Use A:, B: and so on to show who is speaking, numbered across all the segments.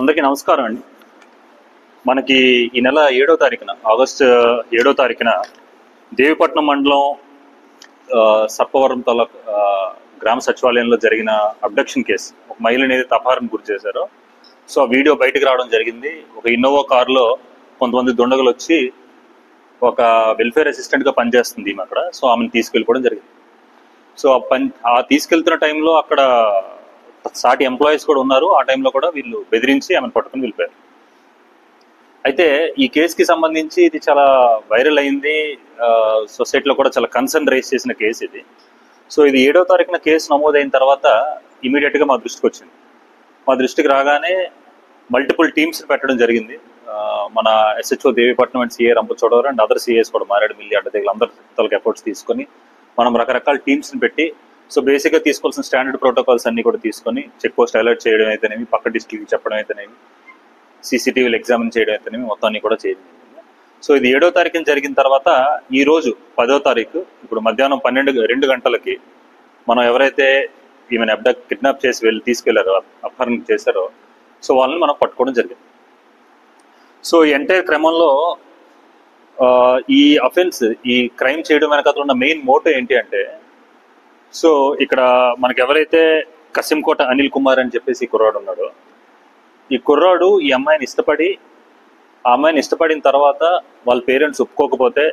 A: అందరికీ నమస్కారం అండి. మనకి ఈ నెల 7వ తారీఖున ఆగస్టు 7వ తారీఖున దేవిపట్నం మండలం సర్పవరం గ్రామ సచివాలయంలో జరిగిన అబ్డక్షన్ కేసు, ఒక మహిళని ఏదైతే అపహరణకు గురి చేశారో సో ఆ వీడియో బయటకు రావడం జరిగింది. ఒక ఇన్నోవా కారులో కొంతమంది దుండగులు వచ్చి ఒక వెల్ఫేర్ అసిస్టెంట్గా పనిచేస్తుంది ఈమె అక్కడ. సో ఆమెను తీసుకెళ్ళిపోవడం జరిగింది. సో ఆ తీసుకెళ్తున్న టైంలో అక్కడ సాటి ఎంప్లాయీస్ కూడా ఉన్నారు. ఆ టైంలో కూడా వీళ్ళు బెదిరించి ఆమెను పట్టుకుని వెళ్ళిపోయారు. అయితే ఈ కేసుకి సంబంధించి ఇది చాలా వైరల్ అయింది, సొసైటీలో కూడా చాలా కన్సర్న్ రైజ్ చేసిన కేసు ఇది. సో ఇది 7వ తారీఖున కేసు నమోదైన తర్వాత ఇమీడియట్గా మా దృష్టికి వచ్చింది. మా దృష్టికి రాగానే మల్టిపుల్ టీమ్స్ పెట్టడం జరిగింది. మన SHO Devipatnam and CA Rampachodavaram and other CIs కూడా మారేడుమిల్లి అడ్డదిగలు అందరి ఎఫర్ట్స్ తీసుకొని మనం రకరకాల టీమ్స్ని పెట్టి సో బేసిక్గా తీసుకోవాల్సిన స్టాండర్డ్ ప్రోటోకాల్స్ అన్ని కూడా తీసుకొని చెక్ పోస్ట్ అలర్ట్ చేయడం అయితేనేమి, పక్క డిస్ట్రిక్ట్కి చెప్పడం అయితేనేమి, సీసీటీవీలు ఎగ్జామిన్ చేయడం అయితేనేమి మొత్తం అన్ని కూడా చేయడం. సో ఇది 7వ తారీఖున జరిగిన తర్వాత ఈ రోజు 10వ తారీఖు ఇప్పుడు మధ్యాహ్నం 2 గంటలకి మనం ఎవరైతే ఈమెను కిడ్నాప్ చేసి తీసుకెళ్లారో, అపహరణ చేశారో సో వాళ్ళని మనం పట్టుకోవడం జరిగింది. సో ఈ ఎంటైర్ క్రమంలో ఈ అఫెన్స్, ఈ క్రైమ్ చేయడం వెనక ఉన్న మెయిన్ మోటో ఏంటి అంటే, సో ఇక్కడ మనకి ఎవరైతే కసింకోట అనిల్ కుమార్ అని చెప్పేసి ఈ కుర్రాడు ఉన్నాడో, ఈ కుర్రాడు ఈ అమ్మాయిని ఇష్టపడి, ఆ అమ్మాయిని ఇష్టపడిన తర్వాత వాళ్ళ పేరెంట్స్ ఒప్పుకోకపోతే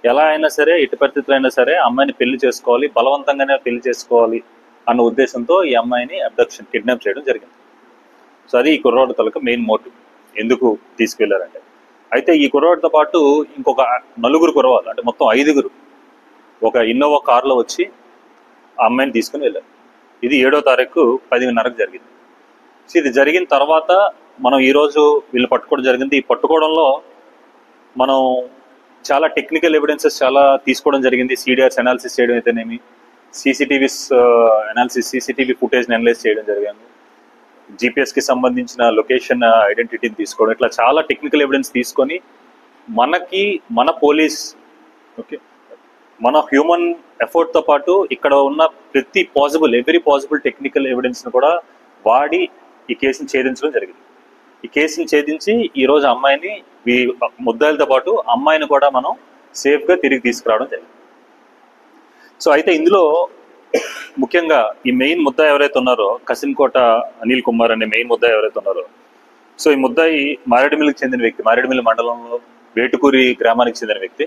A: ఎలా అయినా సరే, ఎట్టి పరిస్థితులు అయినా సరే అమ్మాయిని పెళ్లి చేసుకోవాలి, బలవంతంగానే పెళ్లి చేసుకోవాలి అన్న ఉద్దేశంతో ఈ అమ్మాయిని కిడ్నాప్ చేయడం జరిగింది. సో అది ఈ కుర్రాడు తలకు మెయిన్ మోటివ్, ఎందుకు తీసుకెళ్లారంటే. అయితే ఈ కుర్రాడితో పాటు ఇంకొక 4 కుర్రవాళ్ళు, అంటే మొత్తం 5 ఒక ఇన్నోవా కార్లో వచ్చి ఆ అమ్మాయిని తీసుకుని వెళ్ళారు. ఇది 7వ తారీఖు 10:30కు జరిగింది. సో ఇది జరిగిన తర్వాత మనం ఈరోజు వీళ్ళు పట్టుకోవడం జరిగింది. ఈ పట్టుకోవడంలో మనం చాలా టెక్నికల్ ఎవిడెన్సెస్ చాలా తీసుకోవడం జరిగింది. సిడిఆర్స్ అనాలిసిస్ చేయడం అయితేనేమి, సీసీటీవీ ఫుటేజ్ని అనలైజ్ చేయడం జరిగింది, జీపీఎస్కి సంబంధించిన లొకేషన్ ఐడెంటిటీని తీసుకోవడం, ఇట్లా చాలా టెక్నికల్ ఎవిడెన్స్ తీసుకొని మన పోలీస్ మన హ్యూమన్ ఎఫర్ట్తో పాటు ఇక్కడ ఉన్న ఎవ్రీ పాసిబుల్ టెక్నికల్ ఎవిడెన్స్ని కూడా వాడి ఈ కేసుని ఛేదించడం జరిగింది. ఈ కేసుని ఛేదించి ఈరోజు అమ్మాయిని, ముద్దాయిలతో పాటు అమ్మాయిని కూడా మనం సేఫ్గా తిరిగి తీసుకురావడం జరిగింది. సో అయితే ఇందులో ముఖ్యంగా ఈ మెయిన్ ముద్దాయి ఎవరైతే ఉన్నారో, కసింకోట అనిల్ కుమార్ అనే మెయిన్ ముద్దాయి ఎవరైతే ఉన్నారో, సో ఈ ముద్దాయి మారేడుమిల్లికి చెందిన వ్యక్తి, మారేడుమిల్లి మండలంలో వేటుకూరి గ్రామానికి చెందిన వ్యక్తి.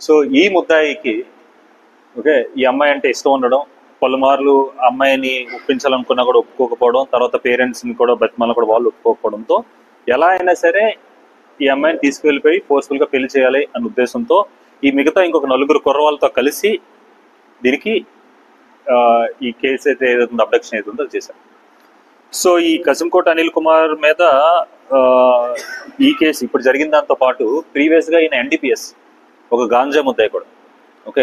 A: సో ఈ ముద్దాయికి ఈ అమ్మాయి అంటే ఇష్టం ఉండడం, పలుమార్లు అమ్మాయిని ఒప్పించాలనుకున్నా కూడా ఒప్పుకోకపోవడం, తర్వాత పేరెంట్స్ని కూడా బతిమాలను కూడా వాళ్ళు ఒప్పుకోకపోవడంతో ఎలా అయినా సరే ఈ అమ్మాయిని తీసుకువెళ్ళిపోయి ఫోర్స్ఫుల్గా పెళ్లి చేయాలి అన్న ఉద్దేశంతో ఈ మిగతా ఇంకొక 4 కుర్రవాళ్ళతో కలిసి దీనికి ఈ కేసు అయితే ఏదైతుందో, అబ్డక్షన్ ఏదైతుందో అది చేశారు. సో ఈ కసింకోట అనిల్ కుమార్ మీద ఈ కేసు ఇప్పుడు జరిగిన దాంతో పాటు ప్రీవియస్గా ఈయన ఎన్డీపీఎస్ ఒక గాంజా ముద్దాయి కూడా,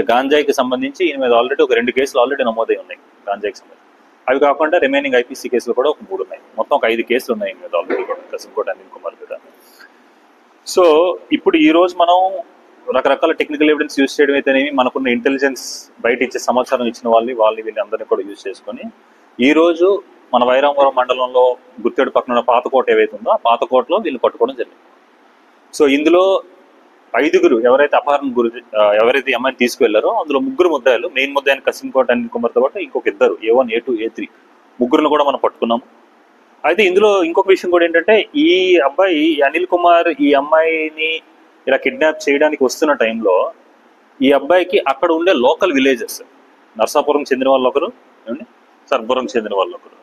A: గాంజాయికి సంబంధించి ఈయన మీద ఆల్రెడీ ఒక 2 కేసులు ఆల్రెడీ నమోదై ఉన్నాయి గాంజాయికి సంబంధించి. అవి కాకుండా రిమైనింగ్ ఐపీసీ కేసులు కూడా ఒక 3 ఉన్నాయి. మొత్తం ఒక 5 కేసులు ఉన్నాయి ఈయన మీద ఆల్రెడీ కూడా, కసింకోట అనిల్ కుమార్ మీద. సో ఇప్పుడు ఈ రోజు మనం రకరకాల టెక్నికల్ ఎవిడెన్స్ యూజ్ చేయడం అయితేనేమి, మనకున్న ఇంటెలిజెన్స్ బయట ఇచ్చే సమాచారం ఇచ్చిన వీళ్ళందరినీ కూడా యూజ్ చేసుకొని ఈ రోజు మన వైరామవరం మండలంలో గుత్తేడు పక్కన ఉన్న పాతకోట ఏవైతే ఉందో ఆ పాతకోటలో వీళ్ళు పట్టుకోవడం జరిగింది. సో ఇందులో 5 ఎవరైతే ఎవరైతే అమ్మాయిని తీసుకువెళ్లారో అందులో 3 ముద్దాయిలు, మెయిన్ ముద్దాయిని కసింకోట అనిల్ కుమార్తో పాటు ఇంకొక 2 A1, A2, A3 ముగ్గురును కూడా మనం పట్టుకున్నాము. అయితే ఇందులో ఇంకొక విషయం కూడా ఏంటంటే, ఈ అబ్బాయి అనిల్ కుమార్ ఈ అమ్మాయిని ఇలా కిడ్నాప్ చేయడానికి వస్తున్న టైంలో ఈ అబ్బాయికి అక్కడ ఉండే లోకల్ విలేజెస్, నర్సాపురం చెందిన వాళ్ళు ఒకరు, సర్పురం చెందిన వాళ్ళు ఒకరు,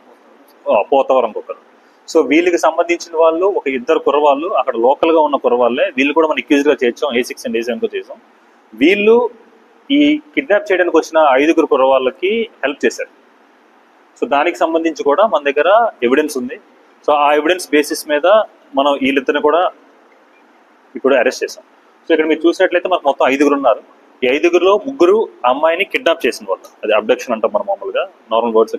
A: పోతవరం ఒకరు, సో వీళ్ళకి సంబంధించిన వాళ్ళు ఒక 2 కుర్రవాళ్ళు అక్కడ లోకల్గా ఉన్న కుర్రవాళ్ళే. వీళ్ళు కూడా మనం అక్యూజ్డ్గా చేర్చాం, A6 and A7 చేసాం. వీళ్ళు ఈ కిడ్నాప్ చేయడానికి వచ్చిన 5 కుర్రవాళ్ళకి హెల్ప్ చేశారు. సో దానికి సంబంధించి కూడా మన దగ్గర ఎవిడెన్స్ ఉంది. సో ఆ ఎవిడెన్స్ బేసిస్ మీద మనం వీళ్ళిద్దరిని కూడా ఇప్పుడు అరెస్ట్ చేసాం. సో ఇక్కడ మీరు చూసినట్లయితే మనకు మొత్తం 5 ఉన్నారు. ఈ 5లో 3 అమ్మాయిని కిడ్నాప్ చేసిన వాళ్ళు, అది అబ్డక్షన్ అంటాం మనం మామూలుగా నార్మల్ వర్డ్స్.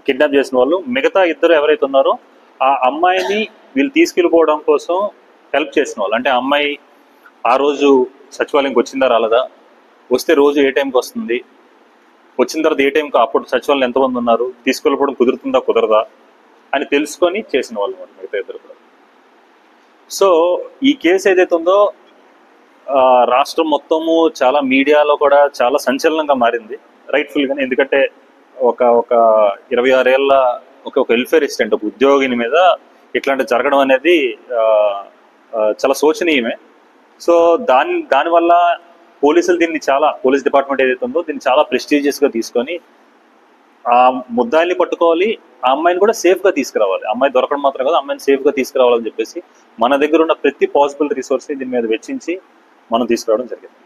A: కిడ్నాప్ చేసిన వాళ్ళు, మిగతా 2 ఎవరైతే ఉన్నారో ఆ అమ్మాయిని వీళ్ళు తీసుకెళ్ళిపోవడం కోసం హెల్ప్ చేసిన వాళ్ళు. అంటే అమ్మాయి ఆ రోజు సచివాలయంకి వచ్చిందా రాలేదా, వస్తే రోజు ఏ టైంకి వస్తుంది, వచ్చిన తర్వాత ఏ టైంకి, అప్పుడు సచివాలయం ఎంతమంది ఉన్నారు, తీసుకెళ్ళిపోవడం కుదురుతుందా కుదరదా, అని తెలుసుకొని చేసిన వాళ్ళు అన్నమాట మిగతా ఇద్దరు కూడా. సో ఈ కేసు ఏదైతే ఉందో రాష్ట్రం మొత్తము చాలా మీడియాలో కూడా చాలా సంచలనంగా మారింది, రైట్ఫుల్గానే. ఎందుకంటే ఒక ఒక 26 ఏళ్ళ ఒక వెల్ఫేర్ అసిస్టెంట్, ఒక ఉద్యోగిని మీద ఇట్లాంటి జరగడం అనేది చాలా శోచనీయమే. సో దానివల్ల పోలీసులు దీన్ని పోలీస్ డిపార్ట్మెంట్ ఏదైతే ఉందో దీన్ని చాలా ప్రెస్టీజియస్గా తీసుకొని ఆ ముద్దాయిల్ని పట్టుకోవాలి, ఆ అమ్మాయిని కూడా సేఫ్గా తీసుకురావాలి. అమ్మాయి దొరకడం మాత్రం కాదు, అమ్మాయిని సేఫ్గా తీసుకురావాలని చెప్పేసి మన దగ్గర ఉన్న ప్రతి పాసిబుల్ రిసోర్స్ని దీని మీద వెచ్చించి మనం తీసుకురావడం జరిగింది.